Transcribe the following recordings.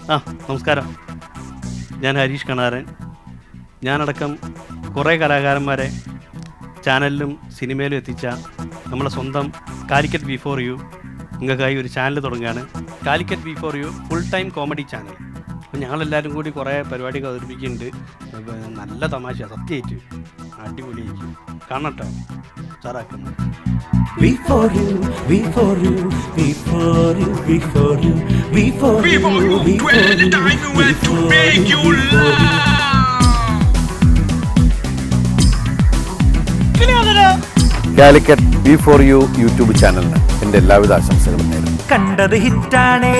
നമസ്കാരം. ഞാൻ ഹരീഷ് കണാരൻ. ഞാനടക്കം കുറേ കലാകാരന്മാരെ ചാനലിലും സിനിമയിലും എത്തിച്ച നമ്മളെ സ്വന്തം കാലിക്കറ്റ് V4U നിങ്ങൾക്കായി ഒരു ചാനൽ തുടങ്ങുകയാണ്. Calicut V4U full time comedy channel. അപ്പോൾ ഞങ്ങളെല്ലാവരും കൂടി കുറേ പരിപാടികൾ അവതരിപ്പിക്കുന്നുണ്ട്. നല്ല തമാശ, സത്യമായിട്ട് അടിപൊളിയായിരിക്കും. കാണട്ടോ, സാറാക്കുന്നു. V4U, V4U, V4U, V4U, V4U, Calicut V4U YouTube ചാനലിന് എൻ്റെ എല്ലാവിധ ആശംസകളും നേരുന്നു. കണ്ടത് ഹിറ്റാണേ,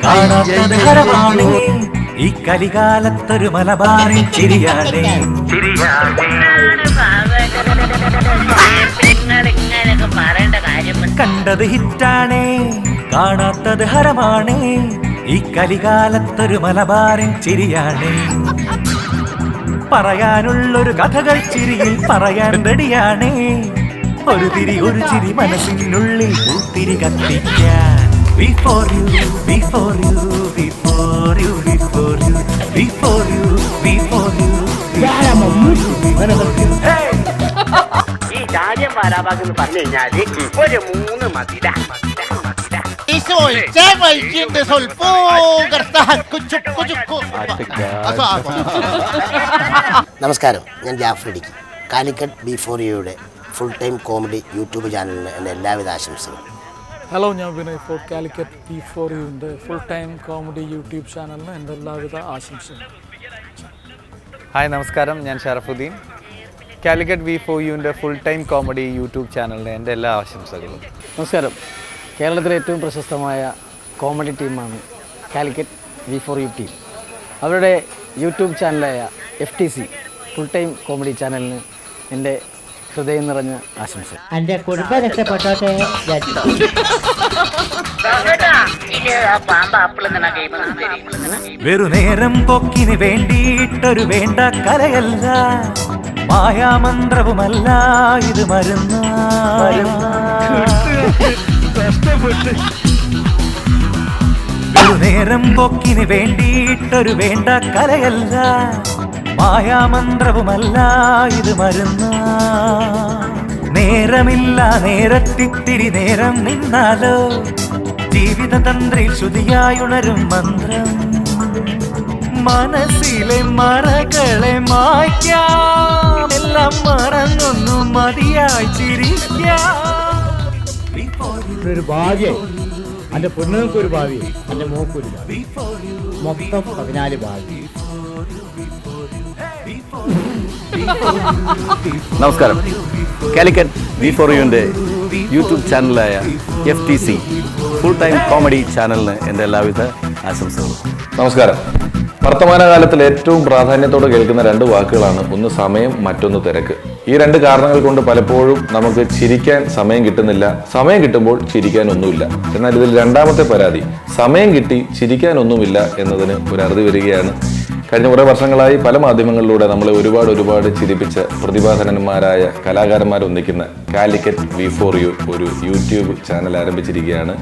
കാണാത്തത് ഹരമാണേ, ഈ കലികാലത്തൊരു മലബാറി ചിരിയാണേ. കണ്ടത് ഹിറ്റാണേ, കാണാത്തത് ഹരമാണേ, ഈ കലികാലത്തൊരു മലബാറിൻ ചിരിയാണേ. പറയാനുള്ളൊരു കഥകൾ ചിരിയിൽ പറയാൻ റെഡിയാണേ. ഒരു തിരി ഒരു ചിരി മനസ്സിനുള്ളിൽ പൂത്തിരി കത്തിക്കാൻ. V4U, V4U, V4U, V4U, V4U, V4U. ഈ കാര്യം പാരാഭാഗെന്ന് പറഞ്ഞു കഴിഞ്ഞാല് ഒരു 3 മതില. നമസ്കാരം, ഞാൻ ജാഫർ ഇടുക്കി. കാലിക്കറ്റ് V4Uയുടെ ഫുൾ ടൈം കോമഡി യൂട്യൂബ് ചാനലിന് എൻ്റെ എല്ലാവിധ ആശംസകളും. ഹലോ, ഞാൻ വിനയ് ഫോർ കാലിക്കറ്റ് V4Uൻ്റെ ഫുൾ ടൈം കോമഡി യൂട്യൂബ് ചാനലിന് എൻ്റെ എല്ലാവിധ ആശംസകളും. ഹായ്, നമസ്കാരം. ഞാൻ ഷറഫുദ്ദീൻ. കാലിക്കറ്റ് V4Uൻ്റെ ഫുൾ ടൈം കോമഡി യൂട്യൂബ് ചാനലിന് എൻ്റെ എല്ലാ ആശംസകളും. നമസ്കാരം. കേരളത്തിലെ ഏറ്റവും പ്രശസ്തമായ കോമഡി ടീമാണ് കാലിക്കറ്റ് V4U ടീം. അവരുടെ യൂട്യൂബ് ചാനലായ FTC ഫുൾ ടൈം കോമഡി ചാനലിന് എൻ്റെ ഹൃദയം നിറഞ്ഞ ആശംസ. എൻ്റെ കുടുംബം രക്ഷപ്പെട്ടോട്ടെ. വെറുനേരം പൊക്കിന് വേണ്ടിയിട്ടൊരു വേണ്ട കലയല്ല, മായാമന്ത്രവുമല്ല ഇത് മരുന്ന്. വെറുനേരം പൊക്കിന് വേണ്ടിയിട്ടൊരു വേണ്ട കലയല്ല, മായാമന്ത്രവുമല്ല ഇത് മരുന്ന്. നേരമില്ല നേരത്തിത്തിരി നേരം നിന്നാലോ, ജീവിതതന്ത്രിൽ ശ്രുതിയായുണരും മന്ത്രം. മനസ്സിലെ മറകളെ മായ്ക്കാം, എല്ലാം മറന്നൊന്നു മതിയായി ചിരിക്കാം. ഒരു ഭാഗ്യം, എൻ്റെ പെണ്ണുങ്ങൾക്ക് ഒരു ഭാവി, എൻ്റെ മോക്കൊരു ഭാവി, മൊത്തം 14 ഭാവി. നമസ്കാരം. കാലിക്കറ്റ് V4Uൻ്റെ യൂട്യൂബ് ചാനലായ FTC ഫുൾ ടൈം കോമഡി ചാനലിന് എൻ്റെ എല്ലാവിധ ആശംസകളും. നമസ്കാരം. വർത്തമാനകാലത്തിൽ ഏറ്റവും പ്രാധാന്യത്തോടെ കേൾക്കുന്ന 2 വാക്കുകളാണ്, ഒന്ന് സമയം, മറ്റൊന്ന് തിരക്ക്. ഈ 2 കാരണങ്ങൾ കൊണ്ട് പലപ്പോഴും നമുക്ക് ചിരിക്കാൻ സമയം കിട്ടുന്നില്ല, സമയം കിട്ടുമ്പോൾ ചിരിക്കാൻ ഒന്നുമില്ല. എന്നാൽ ഇതിൽ രണ്ടാമത്തെ പരാതി, സമയം കിട്ടി ചിരിക്കാനൊന്നുമില്ല എന്നതിന് ഒരു അറുതി വരികയാണ്. കഴിഞ്ഞ കുറേ വർഷങ്ങളായി പല മാധ്യമങ്ങളിലൂടെ നമ്മളെ ഒരുപാട് ചിരിപ്പിച്ച പ്രതിഭാധനന്മാരായ കലാകാരന്മാർ ഒന്നിക്കുന്ന കാലിക്കറ്റ് V4U ഒരു യൂട്യൂബ് ചാനൽ ആരംഭിച്ചിരിക്കുകയാണ്.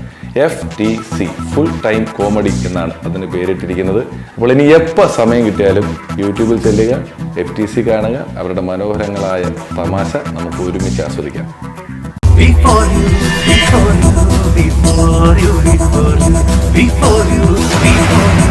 FTC ഫുൾ ടൈം കോമഡി എന്നാണ് അതിന് പേരിട്ടിരിക്കുന്നത്. അപ്പോൾ ഇനി എപ്പോൾ സമയം കിട്ടിയാലും യൂട്യൂബിൽ ചെല്ലുക, FTC കാണുക, അവരുടെ മനോഹരങ്ങളായ തമാശ നമുക്ക് ഒരുമിച്ച് ആസ്വദിക്കാം. V4U, V4U, V4U, V4U, V4U, V4U.